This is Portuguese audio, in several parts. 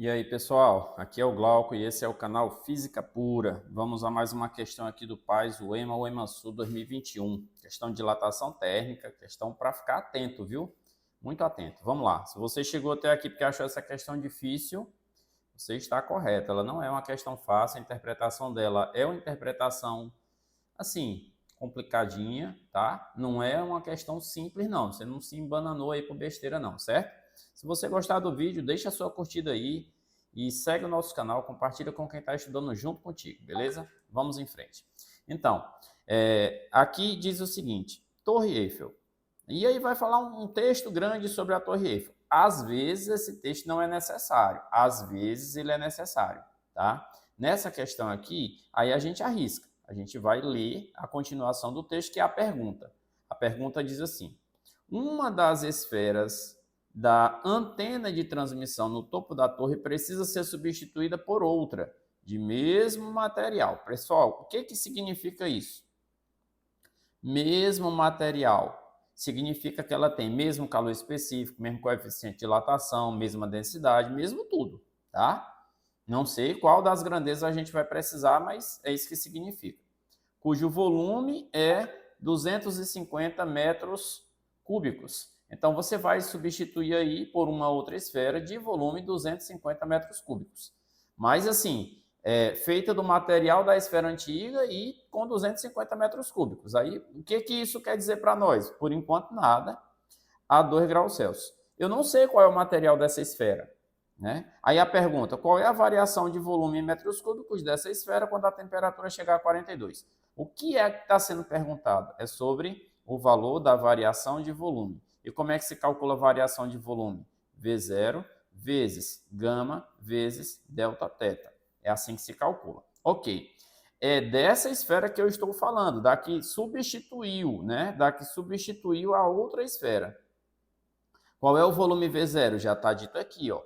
E aí, pessoal, aqui é o Glauco e esse é o canal Física Pura. Vamos a mais uma questão aqui do PAS, o EMA-Sul 2021. Questão de dilatação térmica, questão para ficar atento, viu? Muito atento. Vamos lá. Se você chegou até aqui porque achou essa questão difícil, você está correto. Ela não é uma questão fácil, a interpretação dela é uma interpretação, assim, complicadinha, tá? Não é uma questão simples, não. Você não se embananou aí por besteira, não, certo? Se você gostar do vídeo, deixa a sua curtida aí e segue o nosso canal, compartilha com quem está estudando junto contigo, beleza? Vamos em frente. Então, aqui diz o seguinte, Torre Eiffel. E aí vai falar um texto grande sobre a Torre Eiffel. Às vezes esse texto não é necessário, às vezes ele é necessário, tá? Nessa questão aqui, aí a gente arrisca. A gente vai ler a continuação do texto, que é a pergunta. A pergunta diz assim: uma das esferas da antena de transmissão no topo da torre precisa ser substituída por outra, de mesmo material. Pessoal, o que significa isso? Mesmo material. Significa que ela tem mesmo calor específico, mesmo coeficiente de dilatação, mesma densidade, mesmo tudo, tá? Não sei qual das grandezas a gente vai precisar, mas é isso que significa. Cujo volume é 250 metros cúbicos. Então, você vai substituir aí por uma outra esfera de volume 250 metros cúbicos. Mas, assim, feita do material da esfera antiga e com 250 metros cúbicos. Aí, o que isso quer dizer para nós? Por enquanto, nada, a 2 graus Celsius. Eu não sei qual é o material dessa esfera, né? Aí a pergunta, qual é a variação de volume em metros cúbicos dessa esfera quando a temperatura chegar a 42? O que é que está sendo perguntado? É sobre o valor da variação de volume. E como é que se calcula a variação de volume? V0 vezes gama vezes delta teta. É assim que se calcula. Ok. É dessa esfera que eu estou falando, da que substituiu, né? Da que substituiu a outra esfera. Qual é o volume V0? Já está dito aqui, ó.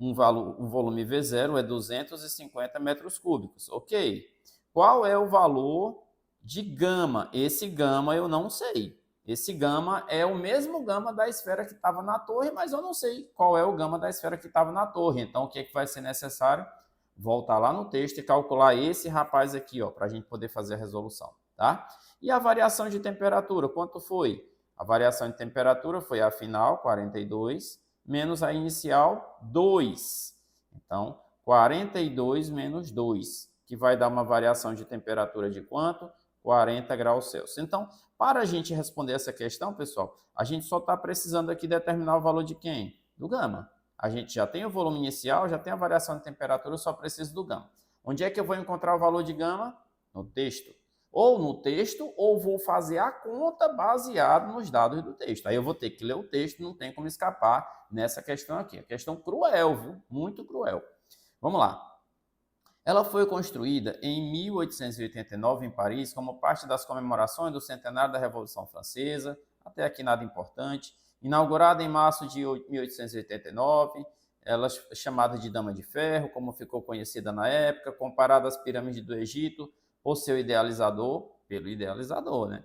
O volume V0 é 250 metros cúbicos. Ok. Qual é o valor de gama? Esse gama eu não sei. Esse gama é o mesmo gama da esfera que estava na torre, mas eu não sei qual é o gama da esfera que estava na torre. Então, o que vai ser necessário? Voltar lá no texto e calcular esse rapaz aqui, ó, para a gente poder fazer a resolução, tá? E a variação de temperatura, quanto foi? A variação de temperatura foi a final, 42, menos a inicial, 2. Então, 42 menos 2, que vai dar uma variação de temperatura de quanto? 40 graus Celsius. Então, para a gente responder essa questão, pessoal, a gente só está precisando aqui determinar o valor de quem? Do gama. A gente já tem o volume inicial, já tem a variação de temperatura, eu só preciso do gama. Onde é que eu vou encontrar o valor de gama? No texto. Ou no texto, ou vou fazer a conta baseado nos dados do texto. Aí eu vou ter que ler o texto, não tem como escapar nessa questão aqui. A questão cruel, viu? Muito cruel. Vamos lá. Ela foi construída em 1889 em Paris como parte das comemorações do centenário da Revolução Francesa, até aqui nada importante. Inaugurada em março de 1889, ela é chamada de Dama de Ferro, como ficou conhecida na época, comparada às pirâmides do Egito, por seu idealizador, pelo idealizador, né?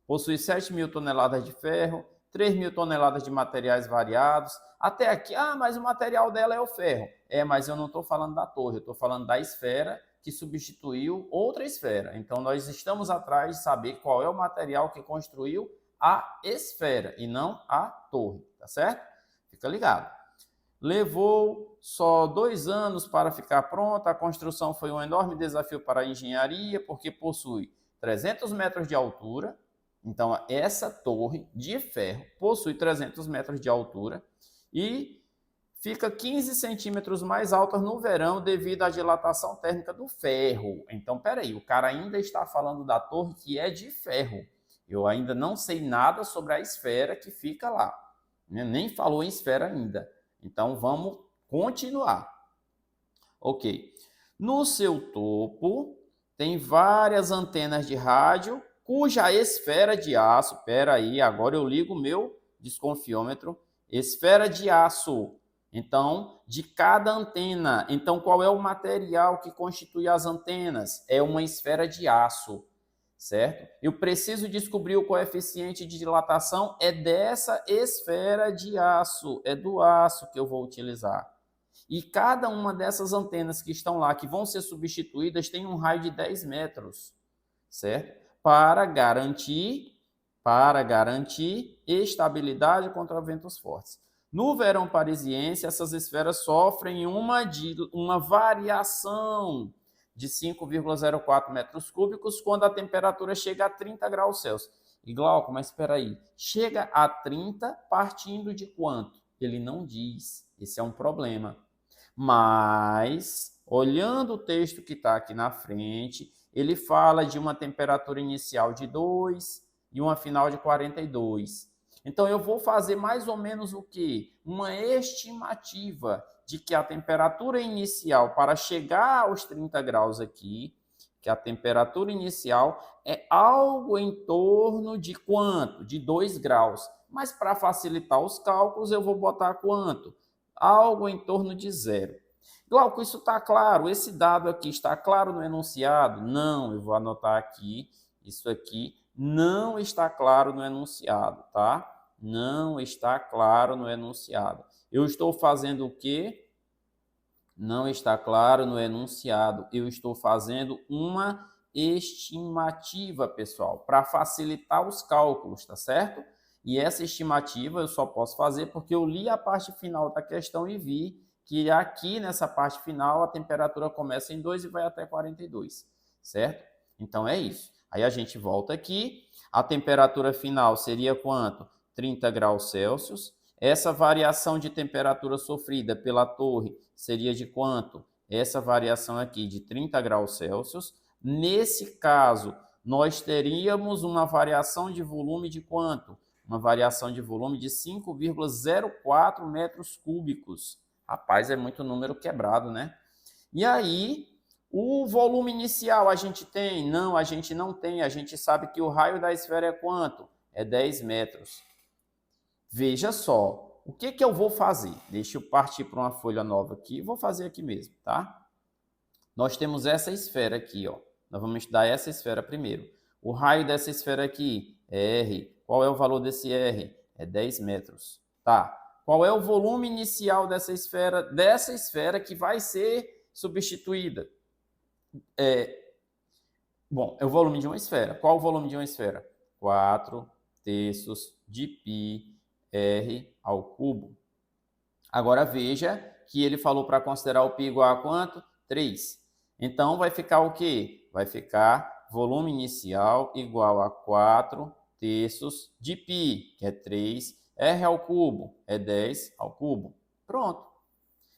Possui 7.000 toneladas de ferro, 3.000 toneladas de materiais variados. Até aqui, mas o material dela é o ferro. Mas eu não estou falando da torre, eu estou falando da esfera que substituiu outra esfera. Então, nós estamos atrás de saber qual é o material que construiu a esfera e não a torre, tá certo? Fica ligado. Levou só 2 anos para ficar pronta. A construção foi um enorme desafio para a engenharia, porque possui 300 metros de altura. Então, essa torre de ferro possui 300 metros de altura e fica 15 centímetros mais alta no verão devido à dilatação térmica do ferro. Então, peraí, o cara ainda está falando da torre que é de ferro. Eu ainda não sei nada sobre a esfera que fica lá. Nem falou em esfera ainda. Então, vamos continuar. Ok. No seu topo, tem várias antenas de rádio, cuja esfera de aço... Espera aí, agora eu ligo o meu desconfiômetro. Esfera de aço. Então, de cada antena. Então, qual é o material que constitui as antenas? É uma esfera de aço, certo? Eu preciso descobrir o coeficiente de dilatação, é dessa esfera de aço, é do aço que eu vou utilizar. E cada uma dessas antenas que estão lá, que vão ser substituídas, tem um raio de 10 metros, certo? Para garantir estabilidade contra ventos fortes. No verão parisiense, essas esferas sofrem uma variação de 5,04 metros cúbicos quando a temperatura chega a 30 graus Celsius. E Glauco, mas espera aí, chega a 30 partindo de quanto? Ele não diz, esse é um problema. Mas, olhando o texto que está aqui na frente, ele fala de uma temperatura inicial de 2 e uma final de 42. Então, eu vou fazer mais ou menos o quê? Uma estimativa de que a temperatura inicial para chegar aos 30 graus aqui, que a temperatura inicial é algo em torno de quanto? De 2 graus. Mas para facilitar os cálculos, eu vou botar quanto? Algo em torno de 0. Glauco, isso está claro? Esse dado aqui está claro no enunciado? Não, eu vou anotar aqui. Isso aqui não está claro no enunciado, tá? Não está claro no enunciado. Eu estou fazendo o quê? Não está claro no enunciado. Eu estou fazendo uma estimativa, pessoal, para facilitar os cálculos, tá certo? E essa estimativa eu só posso fazer porque eu li a parte final da questão e vi que aqui nessa parte final a temperatura começa em 2 e vai até 42, certo? Então é isso. Aí a gente volta aqui, a temperatura final seria quanto? 30 graus Celsius. Essa variação de temperatura sofrida pela torre seria de quanto? Essa variação aqui de 30 graus Celsius. Nesse caso, nós teríamos uma variação de volume de quanto? Uma variação de volume de 5,04 metros cúbicos. Rapaz, é muito número quebrado, né? E aí, o volume inicial a gente tem? Não, a gente não tem. A gente sabe que o raio da esfera é quanto? É 10 metros. Veja só, o que eu vou fazer? Deixa eu partir para uma folha nova aqui. Vou fazer aqui mesmo, tá? Nós temos essa esfera aqui, ó. Nós vamos estudar essa esfera primeiro. O raio dessa esfera aqui é R. Qual é o valor desse R? É 10 metros. Tá. Qual é o volume inicial dessa esfera que vai ser substituída? Bom, é o volume de uma esfera. Qual o volume de uma esfera? 4 terços de π R ao cubo. Agora veja que ele falou para considerar o π igual a quanto? 3. Então vai ficar o quê? Vai ficar volume inicial igual a 4 terços de π, que é 3, R ao cubo é 10 ao cubo. Pronto.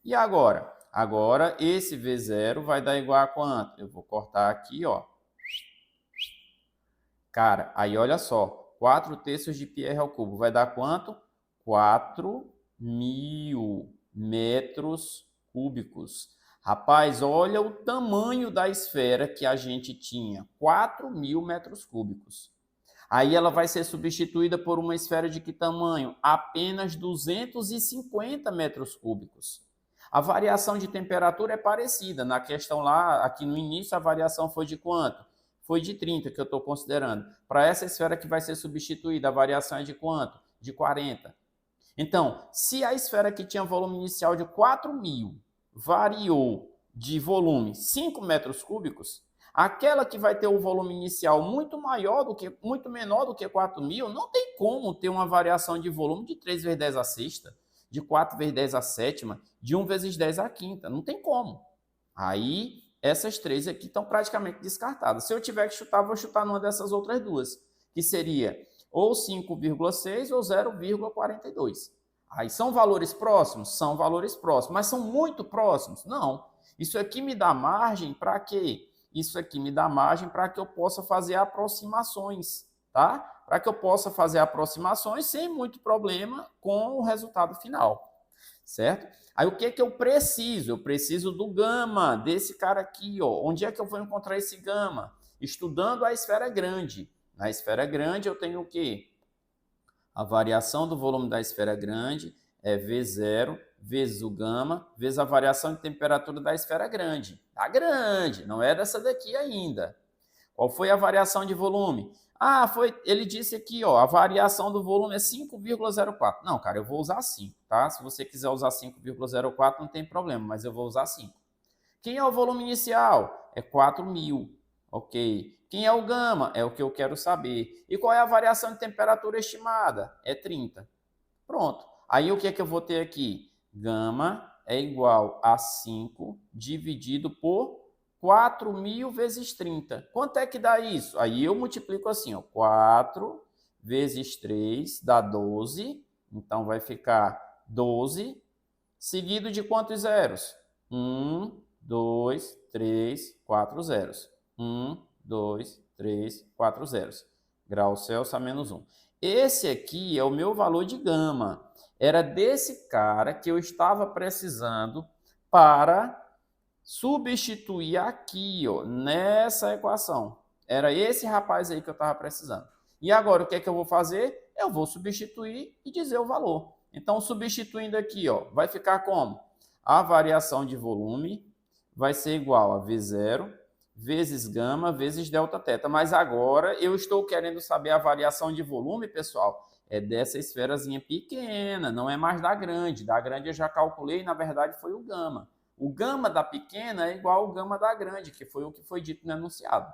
E agora? Agora esse V0 vai dar igual a quanto? Eu vou cortar aqui, ó. Cara, aí olha só. 4 terços de πr ao cubo vai dar quanto? 4.000 metros cúbicos. Rapaz, olha o tamanho da esfera que a gente tinha. 4.000 metros cúbicos. Aí ela vai ser substituída por uma esfera de que tamanho? Apenas 250 metros cúbicos. A variação de temperatura é parecida. Na questão lá, aqui no início, a variação foi de quanto? Foi de 30, que eu estou considerando. Para essa esfera que vai ser substituída, a variação é de quanto? De 40. Então, se a esfera que tinha volume inicial de 4.000 variou de volume 5 metros cúbicos, aquela que vai ter o volume inicial muito menor do que 4.000, não tem como ter uma variação de volume de 3 vezes 10 à sexta, de 4 vezes 10 à sétima, de 1 vezes 10 à quinta. Não tem como. Aí, essas três aqui estão praticamente descartadas. Se eu tiver que chutar, vou chutar numa dessas outras duas, que seria ou 5,6 ou 0,42. Aí são valores próximos? São valores próximos. Mas são muito próximos? Não. Isso aqui me dá margem para quê? Isso aqui me dá margem para que eu possa fazer aproximações, tá? Para que eu possa fazer aproximações sem muito problema com o resultado final, certo? Aí o que é que eu preciso? Eu preciso do gama desse cara aqui, ó. Onde é que eu vou encontrar esse gama? Estudando a esfera grande. Na esfera grande eu tenho o quê? A variação do volume da esfera grande é V0 vezes o gama, vezes a variação de temperatura da esfera grande. Da grande, não é dessa daqui ainda. Qual foi a variação de volume? Ah, ele disse aqui, ó, a variação do volume é 5,04. Não, cara, eu vou usar 5, tá? Se você quiser usar 5,04, não tem problema, mas eu vou usar 5. Quem é o volume inicial? É 4.000, ok. Quem é o gama? É o que eu quero saber. E qual é a variação de temperatura estimada? É 30. Pronto. Aí o que é que eu vou ter aqui? Gama é igual a 5 dividido por 4.000 vezes 30. Quanto é que dá isso? Aí eu multiplico assim, ó, 4 vezes 3 dá 12. Então vai ficar 12, seguido de quantos zeros? 1, 2, 3, 4 zeros. 1, 2, 3, 4 zeros. Grau Celsius a menos 1. Esse aqui é o meu valor de gama. Era desse cara que eu estava precisando para substituir aqui, ó, nessa equação. Era esse rapaz aí que eu estava precisando. E agora, o que é que eu vou fazer? Eu vou substituir e dizer o valor. Então, substituindo aqui, ó, vai ficar como? A variação de volume vai ser igual a V0 vezes gama vezes delta teta. Mas agora eu estou querendo saber a variação de volume, pessoal, é dessa esferazinha pequena, não é mais da grande. Da grande eu já calculei, na verdade foi o gama. O gama da pequena é igual ao gama da grande, que foi o que foi dito no enunciado.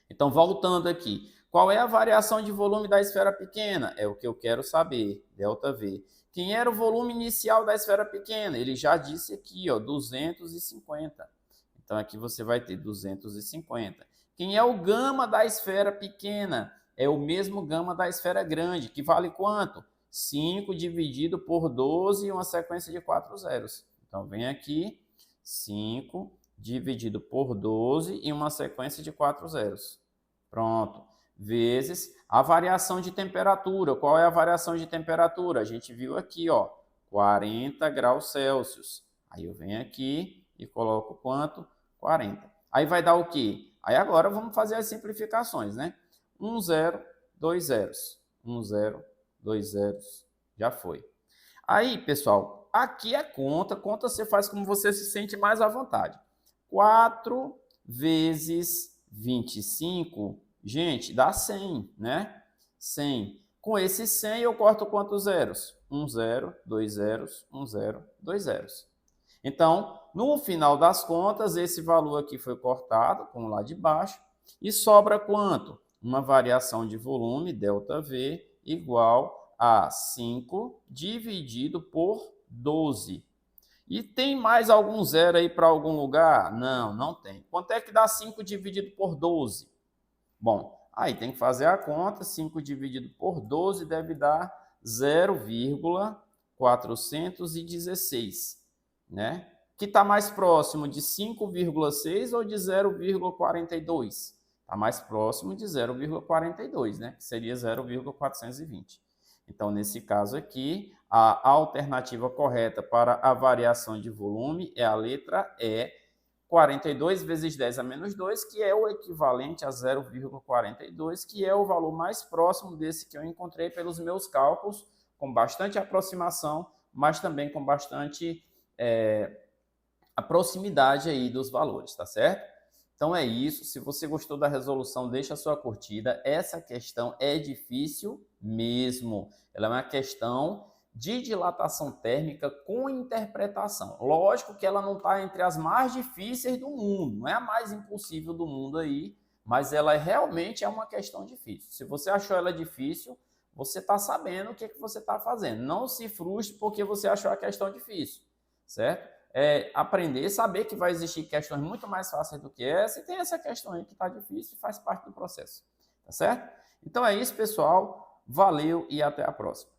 Então, voltando aqui, qual é a variação de volume da esfera pequena? É o que eu quero saber, ΔV. Quem era o volume inicial da esfera pequena? Ele já disse aqui, ó, 250. Então, aqui você vai ter 250. Quem é o gama da esfera pequena? É o mesmo gama da esfera grande, que vale quanto? 5 dividido por 12 e uma sequência de 4 zeros. Então, vem aqui, 5 dividido por 12 e uma sequência de 4 zeros. Pronto. Vezes a variação de temperatura. Qual é a variação de temperatura? A gente viu aqui, ó, 40 graus Celsius. Aí eu venho aqui e coloco quanto? 40. Aí vai dar o quê? Aí agora vamos fazer as simplificações, né? 1 zero, 2 zeros. 1 zero, 2 zeros. Já foi. Aí, pessoal, aqui é conta. Conta você faz como você se sente mais à vontade. 4 vezes 25, gente, dá 100, né? 100. Com esse 100 eu corto quantos zeros? 1 zero, 2 zeros, 1 zero, 2 zeros. Então, no final das contas, esse valor aqui foi cortado, como lá de baixo, e sobra quanto? Uma variação de volume, ΔV, igual a 5 dividido por 12. E tem mais algum zero aí para algum lugar? Não, não tem. Quanto é que dá 5 dividido por 12? Bom, aí tem que fazer a conta. 5 dividido por 12 deve dar 0,416, né? Que está mais próximo de 5,6 ou de 0,42? Está mais próximo de 0,42, né? Que seria 0,420. Então, nesse caso aqui, a alternativa correta para a variação de volume é a letra E, 42 vezes 10 a menos 2, que é o equivalente a 0,42, que é o valor mais próximo desse que eu encontrei pelos meus cálculos, com bastante aproximação, mas também com bastante a proximidade aí dos valores, tá certo? Então é isso. Se você gostou da resolução, deixa a sua curtida. Essa questão é difícil mesmo. Ela é uma questão de dilatação térmica com interpretação. Lógico que ela não está entre as mais difíceis do mundo, não é a mais impossível do mundo aí, mas ela realmente é uma questão difícil. Se você achou ela difícil, você está sabendo o que você está fazendo. Não se frustre porque você achou a questão difícil, certo? Aprender, saber que vai existir questões muito mais fáceis do que essa, e tem essa questão aí que está difícil e faz parte do processo, tá certo? Então é isso, pessoal. Valeu e até a próxima.